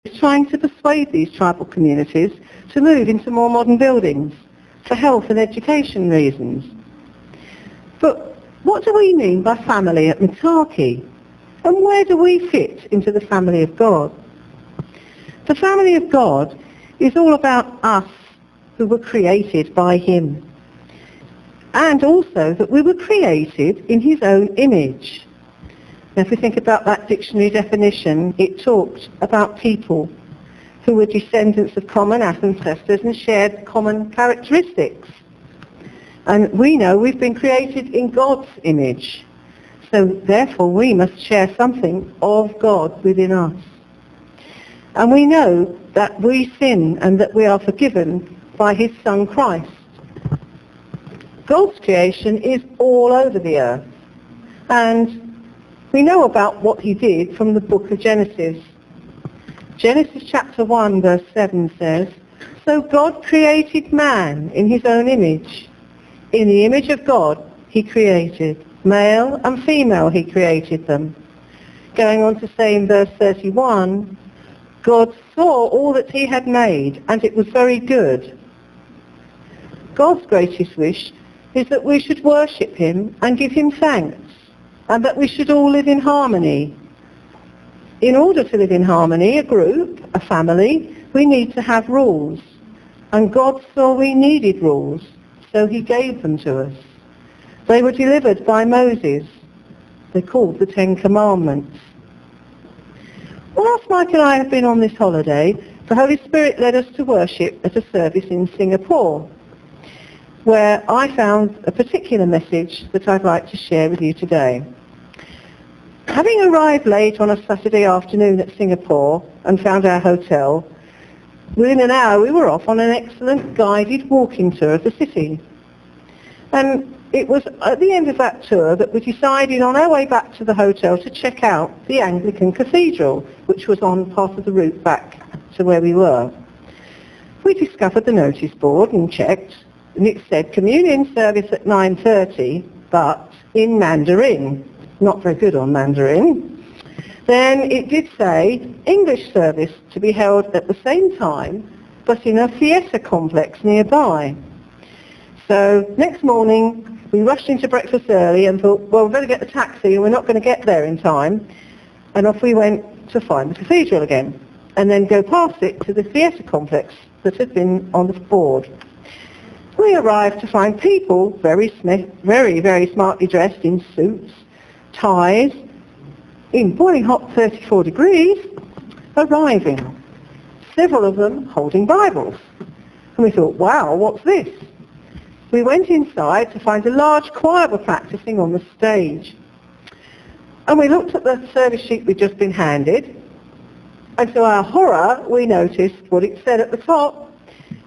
is trying to persuade these tribal communities to move into more modern buildings for health and education reasons. But what do we mean by family at Mitaki? And where do we fit into the family of God? The family of God is all about us who were created by him. And also that we were created in his own image. Now, if we think about that dictionary definition, it talked about people who were descendants of common ancestors and shared common characteristics. And we know we've been created in God's image. So therefore we must share something of God within us. And we know that we sin and that we are forgiven by his Son Christ. God's creation is all over the earth. And we know about what he did from the book of Genesis. Genesis chapter 1 verse 7 says, "So God created man in his own image. In the image of God he created. Male and female he created them." Going on to say in verse 31, God saw all that he had made, and it was very good. God's greatest wish is that we should worship him and give him thanks, and that we should all live in harmony. In order to live in harmony, a group, a family, we need to have rules. And God saw we needed rules, so he gave them to us. They were delivered by Moses. They're called the Ten Commandments. Whilst Mike and I have been on this holiday, the Holy Spirit led us to worship at a service in Singapore, where I found a particular message that I'd like to share with you today. Having arrived late on a Saturday afternoon at Singapore and found our hotel, within an hour we were off on an excellent guided walking tour of the city. And it was at the end of that tour that we decided on our way back to the hotel to check out the Anglican Cathedral, which was on part of the route back to where we were. We discovered the notice board and checked, and it said communion service at 9:30, but in Mandarin. Not very good on Mandarin. Then it did say English service to be held at the same time, but in a theatre complex nearby. So next morning we rushed into breakfast early and thought, well, we better get the taxi and we're not going to get there in time. And off we went to find the cathedral again, and then go past it to the theatre complex that had been on the board. We arrived to find people very, very smartly dressed in suits, ties, in boiling hot 34 degrees, arriving. Several of them holding Bibles. And we thought, wow, what's this? We went inside to find a large choir were practicing on the stage. And we looked at the service sheet we'd just been handed, and to our horror, we noticed what it said at the top.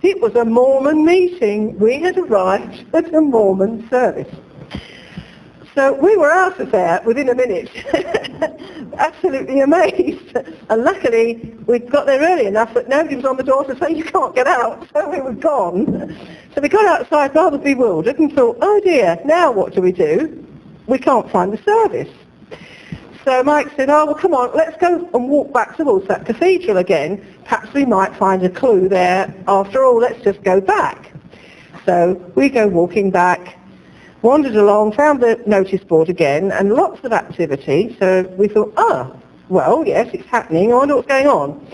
It was a Mormon meeting. We had arrived at a Mormon service. So we were out of there within a minute, absolutely amazed. And luckily, we'd got there early enough that nobody was on the door to say, you can't get out, so we were gone. So we got outside rather bewildered and thought, oh dear, now what do? We can't find the service. So Mike said, oh, well, come on, let's go and walk back towards that cathedral again. Perhaps we might find a clue there. After all, let's just go back. So we go walking back, wandered along, found the notice board again, and lots of activity. So we thought, well, yes, it's happening. I wonder what's going on.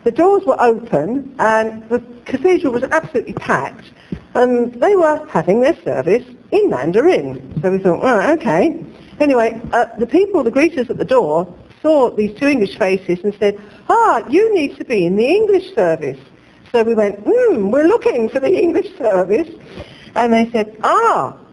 The doors were open, and the cathedral was absolutely packed, and they were having their service in Mandarin. So we thought, oh, okay. Anyway, the greeters at the door, saw these two English faces and said, you need to be in the English service. So we went, we're looking for the English service. And they said,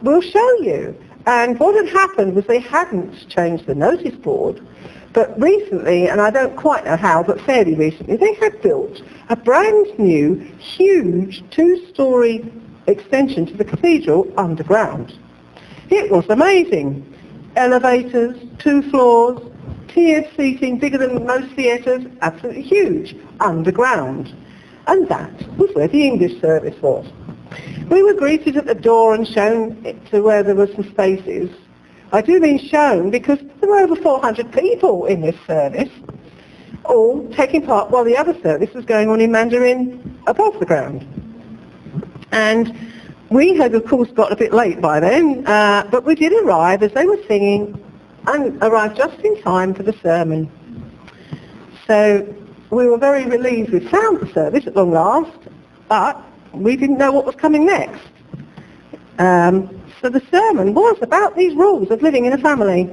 we'll show you. And what had happened was they hadn't changed the notice board, but recently, and I don't quite know how, but fairly recently, they had built a brand new, huge, 2-storey extension to the cathedral underground. It was amazing. Elevators, 2 floors, tiered seating, bigger than most theatres, absolutely huge, underground. And that was where the English service was. We were greeted at the door and shown to where there were some spaces. I do mean shown because there were over 400 people in this service. all taking part while the other service was going on in Mandarin above the ground. And we had, of course, got a bit late by then, but we did arrive as they were singing and arrived just in time for the sermon. So we were very relieved we found the service at long last, but we didn't know what was coming next. So the sermon was about these rules of living in a family.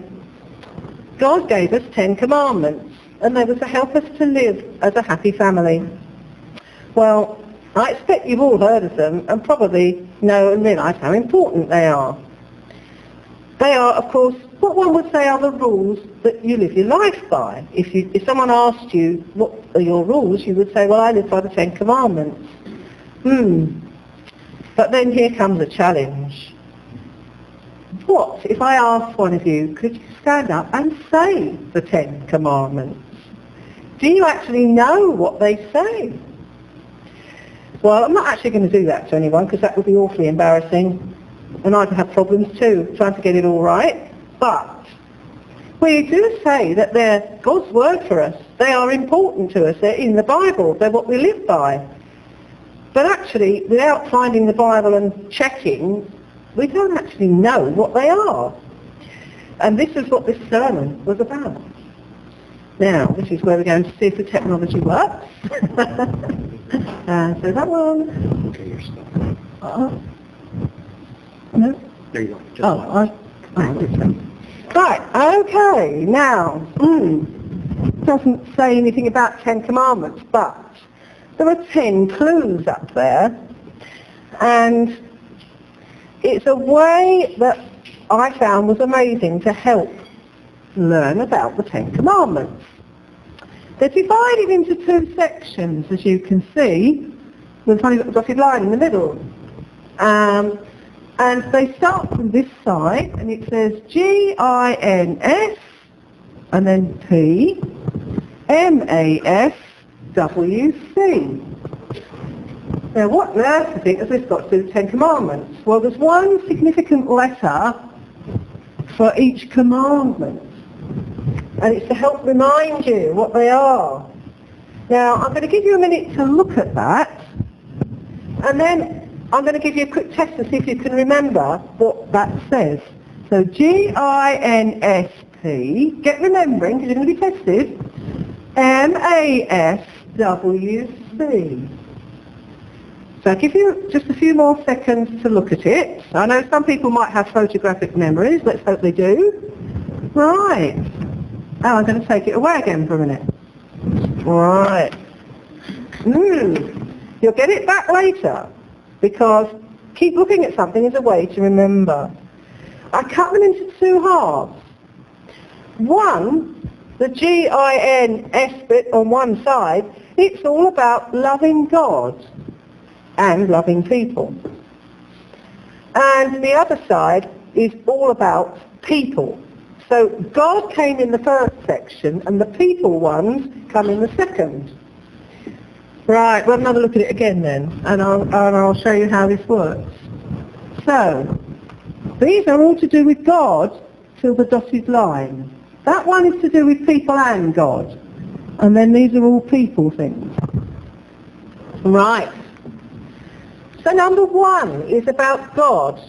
God gave us 10 commandments, and they were to help us to live as a happy family. Well, I expect you've all heard of them and probably know and realise how important they are. They are, of course, what one would say are the rules that you live your life by. If someone asked you, what are your rules, you would say, well, I live by the 10 commandments. But then here comes a challenge. What if I asked one of you, could you stand up and say the 10 commandments? Do you actually know what they say? Well, I'm not actually going to do that to anyone because that would be awfully embarrassing, and I'd have problems too trying to get it all right. But we do say that they're God's word for us. They are important to us. They're in the Bible. They're what we live by. But actually, without finding the Bible and checking, we don't actually know what they are. And this is what this sermon was about. Now, this is where we're going to see if the technology works. So that one. Okay, you're stuck. No? There you go. Right, okay, now, doesn't say anything about 10 commandments, but there are 10 clues up there, and it's a way that I found was amazing to help learn about the 10 commandments. They're divided into 2 sections, as you can see, with a funny little dotted line in the middle. And they start from this side, and it says G-I-N-S, and then P, M-A-S, W-C. Now, what on earth do you think has this got to do with the 10 Commandments? Well, there's one significant letter for each commandment, and it's to help remind you what they are. Now, I'm going to give you a minute to look at that, and then I'm going to give you a quick test to see if you can remember what that says. So G-I-N-S-P, get remembering because you're going to be tested, M-A-S-W-C. So I'll give you just a few more seconds to look at it. I know some people might have photographic memories, let's hope they do. Right. Now I'm going to take it away again for a minute. Right. You'll get it back later, because keep looking at something as a way to remember. I cut them into 2 halves. One, the G-I-N-S bit on one side, it's all about loving God and loving people. And the other side is all about people. So God came in the first section and the people ones come in the second. Right, we'll have another look at it again then, and I'll show you how this works. So, these are all to do with God till the dotted line. That one is to do with people and God. And then these are all people things. Right. So number 1 is about God.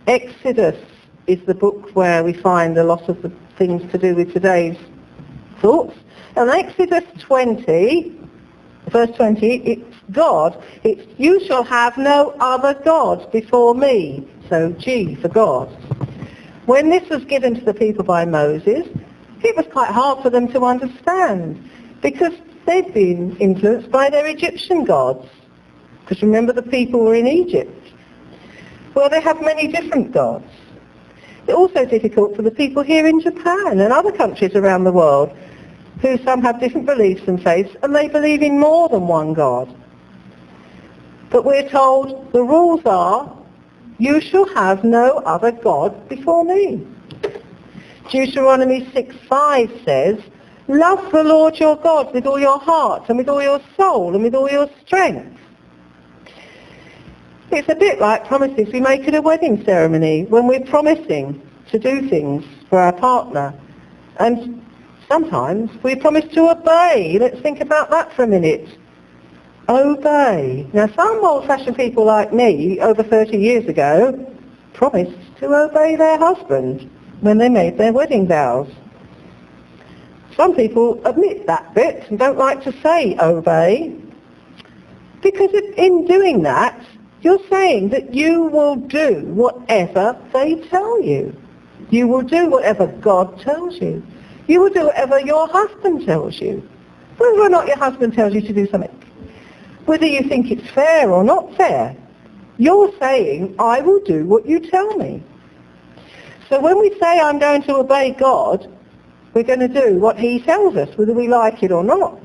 Exodus is the book where we find a lot of the things to do with today's thoughts. And Exodus 20, verse 20, it's God. It's, you shall have no other gods before me. So G for God. When this was given to the people by Moses, it was quite hard for them to understand because they'd been influenced by their Egyptian gods. Because remember, the people were in Egypt. Well, they have many different gods. It's also difficult for the people here in Japan and other countries around the world who some have different beliefs and faiths, and they believe in more than one God. But we're told the rules are, you shall have no other God before me. Deuteronomy 6:5 says, love the Lord your God with all your heart and with all your soul and with all your strength. It's a bit like promises we make at a wedding ceremony when we're promising to do things for our partner. And sometimes we promise to obey. Let's think about that for a minute. Obey. Now, some old-fashioned people like me, over 30 years ago, promised to obey their husband when they made their wedding vows. Some people admit that bit and don't like to say obey, because in doing that, you're saying that you will do whatever they tell you. You will do whatever God tells you. You will do whatever your husband tells you. Whether or not your husband tells you to do something. Whether you think it's fair or not fair. You're saying, I will do what you tell me. So when we say I'm going to obey God, we're going to do what he tells us, whether we like it or not.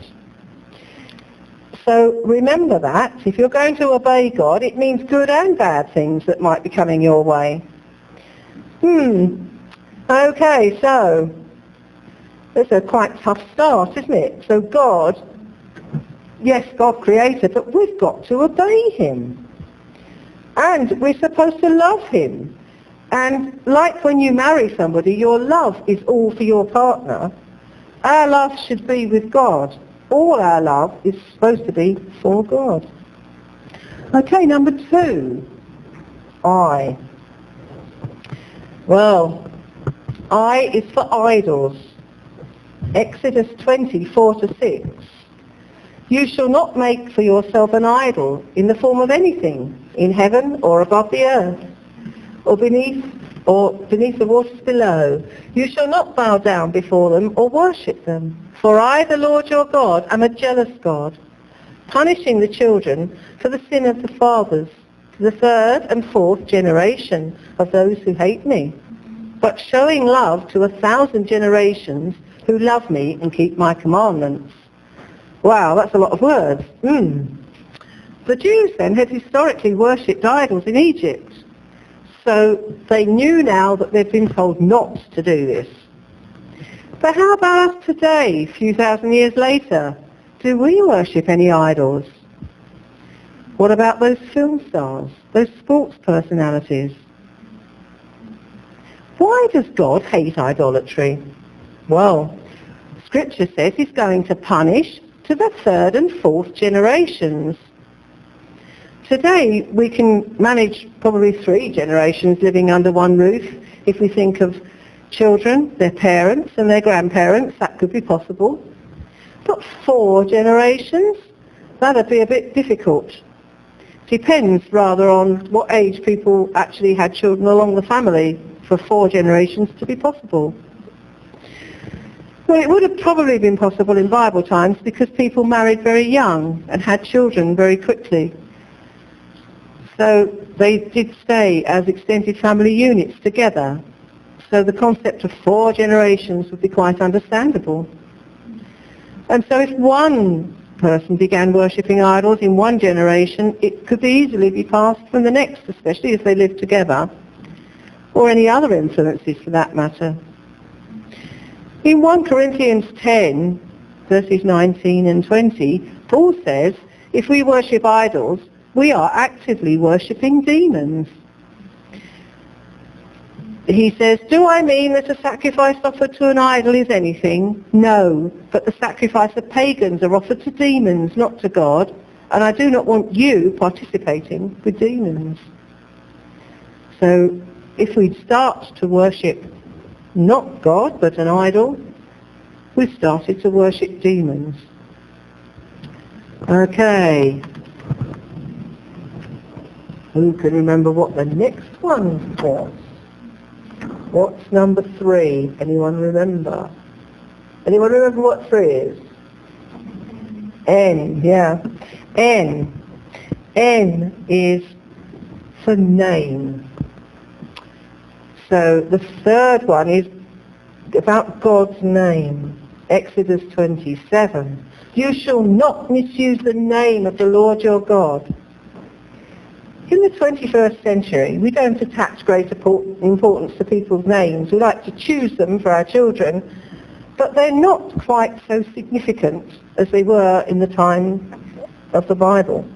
So remember that. If you're going to obey God, it means good and bad things that might be coming your way. Okay, so it's a quite tough start, isn't it? So God, yes, God created, but we've got to obey him. And we're supposed to love him. And like when you marry somebody, your love is all for your partner. Our love should be with God. All our love is supposed to be for God. Okay, number 2. I. Well, I is for idols. Exodus 20:4-6. You shall not make for yourself an idol in the form of anything, in heaven or above the earth, or beneath the waters below. You shall not bow down before them or worship them. For I, the Lord your God, am a jealous God, punishing the children for the sin of the fathers, to the 3rd and 4th generation of those who hate me, but showing love to 1,000 generations who love me and keep my commandments. Wow, that's a lot of words. The Jews then had historically worshipped idols in Egypt. So they knew now that they've been told not to do this. But how about us today, a few thousand years later? Do we worship any idols? What about those film stars, those sports personalities? Why does God hate idolatry? Well, Scripture says he's going to punish to the 3rd and 4th generations. Today we can manage probably 3 generations living under one roof. If we think of children, their parents and their grandparents, that could be possible. But 4 generations? That'd be a bit difficult. Depends rather on what age people actually had children along the family for 4 generations to be possible. Well, it would have probably been possible in Bible times because people married very young and had children very quickly. So they did stay as extended family units together. So the concept of 4 generations would be quite understandable. And so if one person began worshipping idols in one generation, it could easily be passed from the next, especially if they lived together, or any other influences for that matter. In 1 Corinthians 10, verses 19 and 20, Paul says, if we worship idols, we are actively worshipping demons. He says, do I mean that a sacrifice offered to an idol is anything? No, but the sacrifice of pagans are offered to demons, not to God, and I do not want you participating with demons. So if we start to worship not God, but an idol, we've started to worship demons. Okay. Who can remember what the next one was? What's number 3? Anyone remember? Anyone remember what 3 is? N, yeah. N. N is for name. So the 3rd one is about God's name. Exodus 27. You shall not misuse the name of the Lord your God. In the 21st century, we don't attach great importance to people's names. We like to choose them for our children, but they're not quite so significant as they were in the time of the Bible.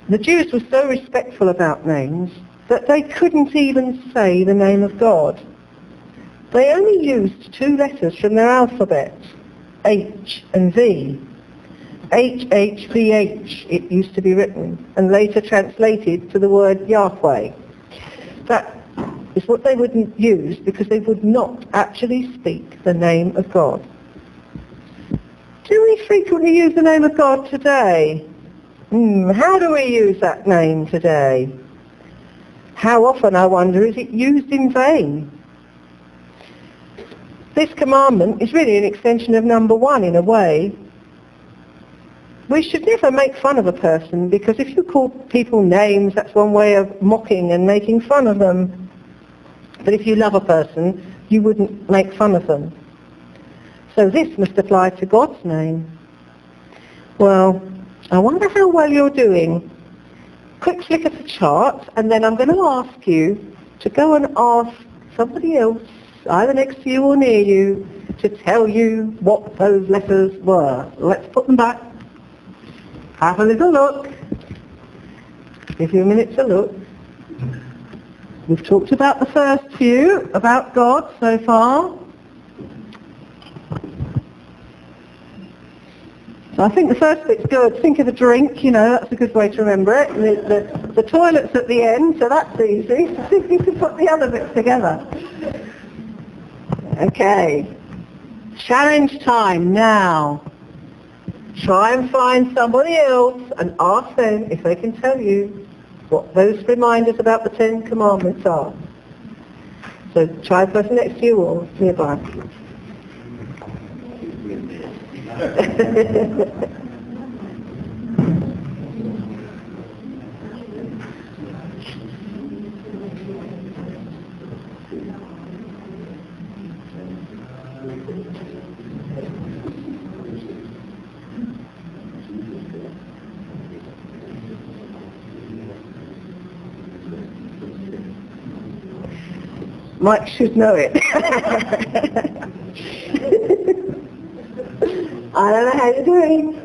The Jews were so respectful about names that they couldn't even say the name of God. They only used 2 letters from their alphabet, H and V. HHVH it used to be written, and later translated to the word Yahweh. That is what they wouldn't use because they would not actually speak the name of God. Do we frequently use the name of God today? How do we use that name today? How often, I wonder, is it used in vain? This commandment is really an extension of number 1 in a way. We should never make fun of a person, because if you call people names, that's one way of mocking and making fun of them. But if you love a person, you wouldn't make fun of them. So this must apply to God's name. Well, I wonder how well you're doing. Quick flick of the chart, and then I'm going to ask you to go and ask somebody else, either next to you or near you, to tell you what those letters were. Let's put them back. Have a little look. Give you a minute to look. We've talked about the first few, about God so far. So I think the first bit's good. Think of a drink, that's a good way to remember it. The toilet's at the end, so that's easy. So see if you can put the other bits together. Okay. Challenge time now. Try and find somebody else and ask them if they can tell you what those reminders about the 10 Commandments are. So try the person next to you or nearby. Mike should know it. I don't know how you're doing.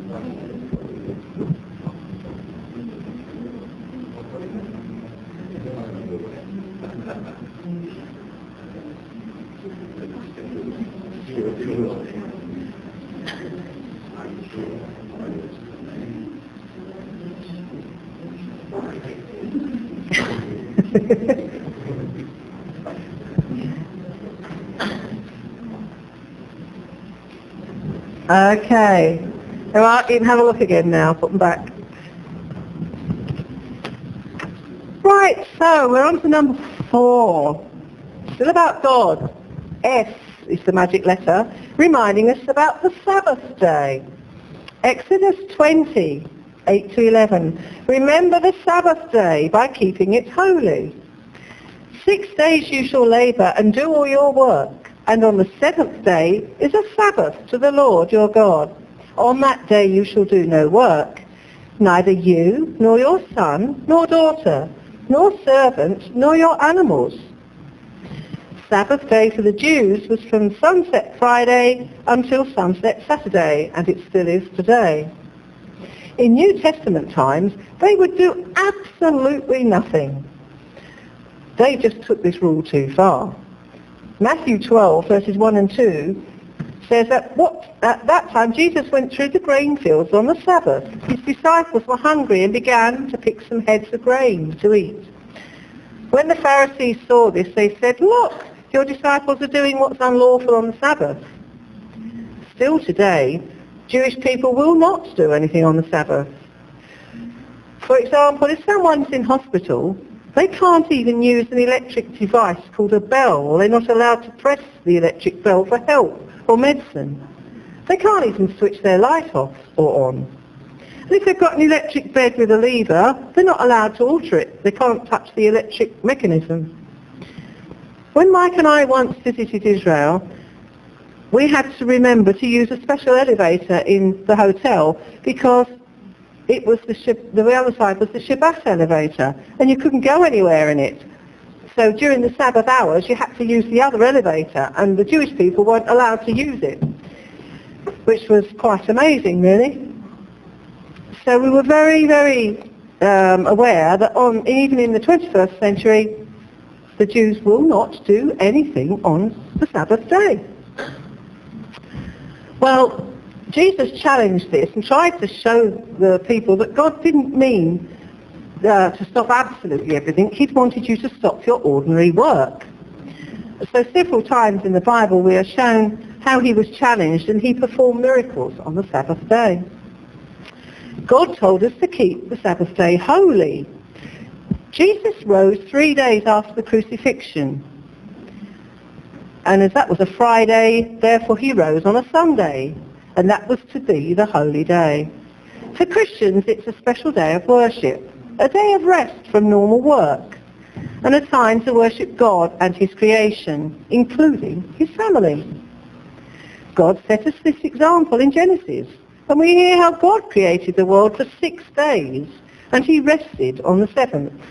Okay. All right, you can have a look again now. Put them back. Right, so we're on to number 4. Still about God. S is the magic letter, reminding us about the Sabbath day. Exodus 20, 8 to 11. Remember the Sabbath day by keeping it holy. 6 days you shall labour and do all your work. And on the 7th day is a Sabbath to the Lord your God. On that day you shall do no work, neither you, nor your son, nor daughter, nor servant, nor your animals. Sabbath day for the Jews was from sunset Friday until sunset Saturday, and it still is today. In New Testament times, they would do absolutely nothing. They just took this rule too far. Matthew 12, verses 1 and 2, says that at that time Jesus went through the grain fields on the Sabbath. His disciples were hungry and began to pick some heads of grain to eat. When the Pharisees saw this, they said, "Look, your disciples are doing what's unlawful on the Sabbath." Still today, Jewish people will not do anything on the Sabbath. For example, if someone's in hospital, they can't even use an electric device called a bell. They're not allowed to press the electric bell for help or medicine. They can't even switch their light off or on. And if they've got an electric bed with a lever, they're not allowed to alter it. They can't touch the electric mechanism. When Mike and I once visited Israel, we had to remember to use a special elevator in the hotel because it was the other side was the Shabbat elevator, and you couldn't go anywhere in it. So during the Sabbath hours, you had to use the other elevator, and the Jewish people weren't allowed to use it, which was quite amazing, really. So we were very, very aware that even in the 21st century, the Jews will not do anything on the Sabbath day. Well, Jesus challenged this and tried to show the people that God didn't mean to stop absolutely everything. He wanted you to stop your ordinary work. So several times in the Bible we are shown how he was challenged, and he performed miracles on the Sabbath day. God told us to keep the Sabbath day holy. Jesus rose 3 days after the crucifixion. And as that was a Friday, therefore he rose on a Sunday. And that was to be the holy day. For Christians, it's a special day of worship, a day of rest from normal work, and a time to worship God and his creation, including his family. God set us this example in Genesis, and we hear how God created the world for 6 days, and he rested on the seventh.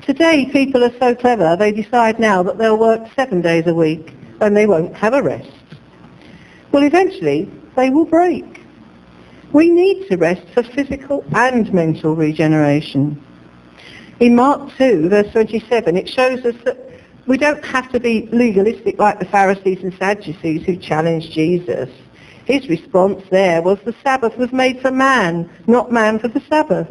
Today, people are so clever, they decide now that they'll work 7 days a week, and they won't have a rest. Well, eventually, they will break. We need to rest for physical and mental regeneration. In Mark 2, verse 27, it shows us that we don't have to be legalistic like the Pharisees and Sadducees who challenged Jesus. His response there was the Sabbath was made for man, not man for the Sabbath.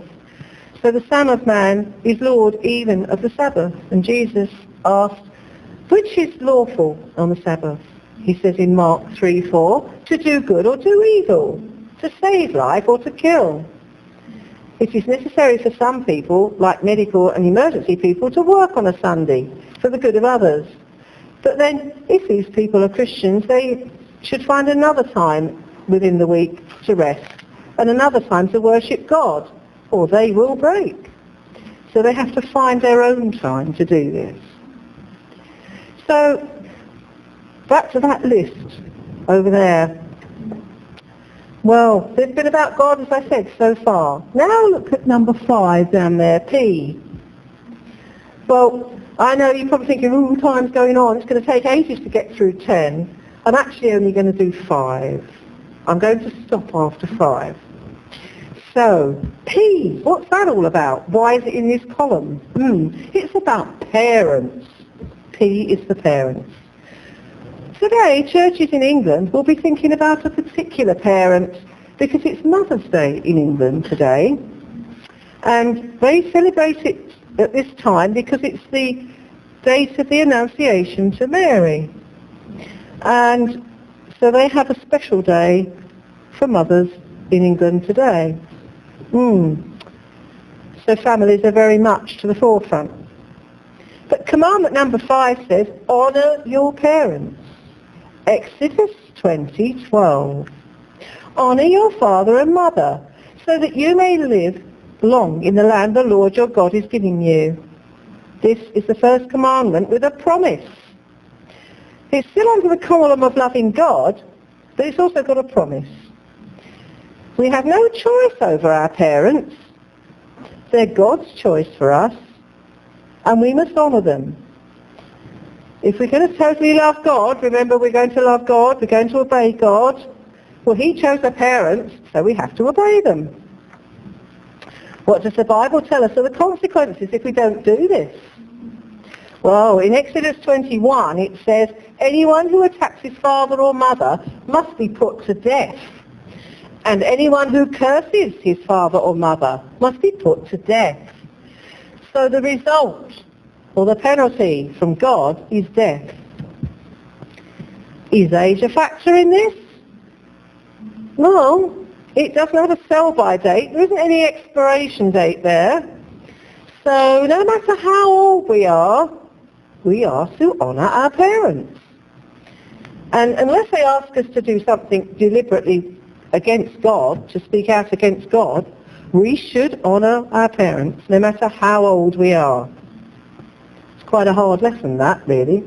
So the Son of Man is Lord even of the Sabbath. And Jesus asked, which is lawful on the Sabbath? He says in Mark 3:4, to do good or do evil, to save life or to kill. It is necessary for some people, like medical and emergency people, to work on a Sunday for the good of others. But then, if these people are Christians, they should find another time within the week to rest and another time to worship God, or they will break. So they have to find their own time to do this. So, back to that list over there. Well, there's been about God, as I said, so far. Now look at number 5 down there, P. Well, I know you're probably thinking, ooh, time's going on. It's going to take ages to get through 10. I'm actually only going to do 5. I'm going to stop after 5. So, P, what's that all about? Why is it in this column? It's about parents. P is for parents. Today, churches in England will be thinking about a particular parent because it's Mother's Day in England today. And they celebrate it at this time because it's the date of the Annunciation to Mary. And so they have a special day for mothers in England today. So families are very much to the forefront. But commandment number 5 says, honour your parents. Exodus 20:12. Honour your father and mother, so that you may live long in the land the Lord your God is giving you. This is the first commandment with a promise. It's still under the column of loving God, but it's also got a promise. We have no choice over our parents. They're God's choice for us, and we must honour them. If we're going to totally love God, remember we're going to love God, we're going to obey God. Well, he chose our parents, so we have to obey them. What does the Bible tell us are the consequences if we don't do this? Well, in Exodus 21 it says, anyone who attacks his father or mother must be put to death. And anyone who curses his father or mother must be put to death. So the result, or the penalty from God, is death. Is age a factor in this? No, it doesn't have a sell-by date. There isn't any expiration date there. So no matter how old we are to honour our parents. And unless they ask us to do something deliberately against God, to speak out against God, we should honour our parents, no matter how old we are. It's quite a hard lesson, that, really.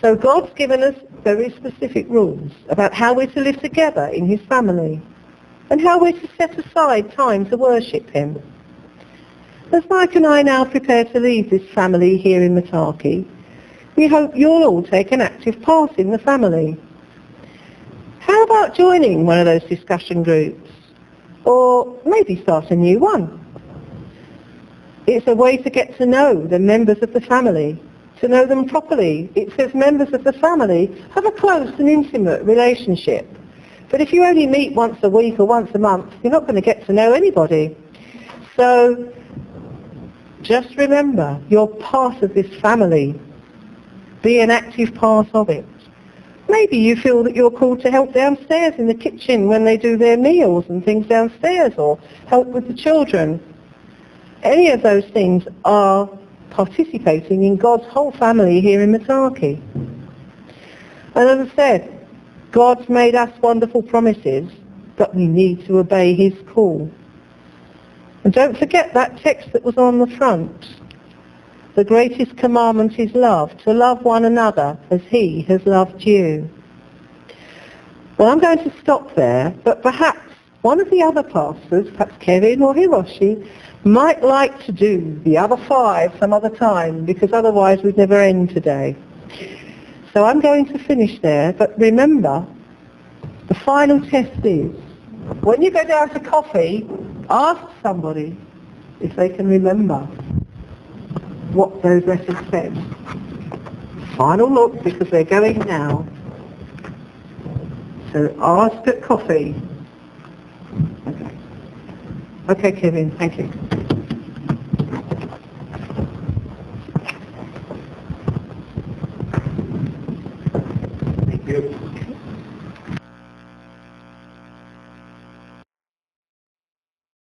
So God's given us very specific rules about how we're to live together in his family and how we're to set aside time to worship him. As Mike and I now prepare to leave this family here in Mitaki, we hope you'll all take an active part in the family. How about joining one of those discussion groups? Or maybe start a new one? It's a way to get to know the members of the family, to know them properly. It says members of the family have a close and intimate relationship. But if you only meet once a week or once a month, you're not going to get to know anybody. So just remember, you're part of this family. Be an active part of it. Maybe you feel that you're called to help downstairs in the kitchen when they do their meals and things downstairs, or help with the children. Any of those things are participating in God's whole family here in Mitaki. And as I said, God's made us wonderful promises, but we need to obey his call. And don't forget that text that was on the front. The greatest commandment is love, to love one another as he has loved you. Well, I'm going to stop there, but perhaps one of the other pastors, perhaps Kevin or Hiroshi, might like to do the other 5 some other time, because otherwise we'd never end today. So I'm going to finish there, but remember, the final test is, when you go down to coffee, ask somebody if they can remember what those letters said. Final look, because they're going now. So ask at coffee. Okay. Okay, Kevin, thank you. Thank you.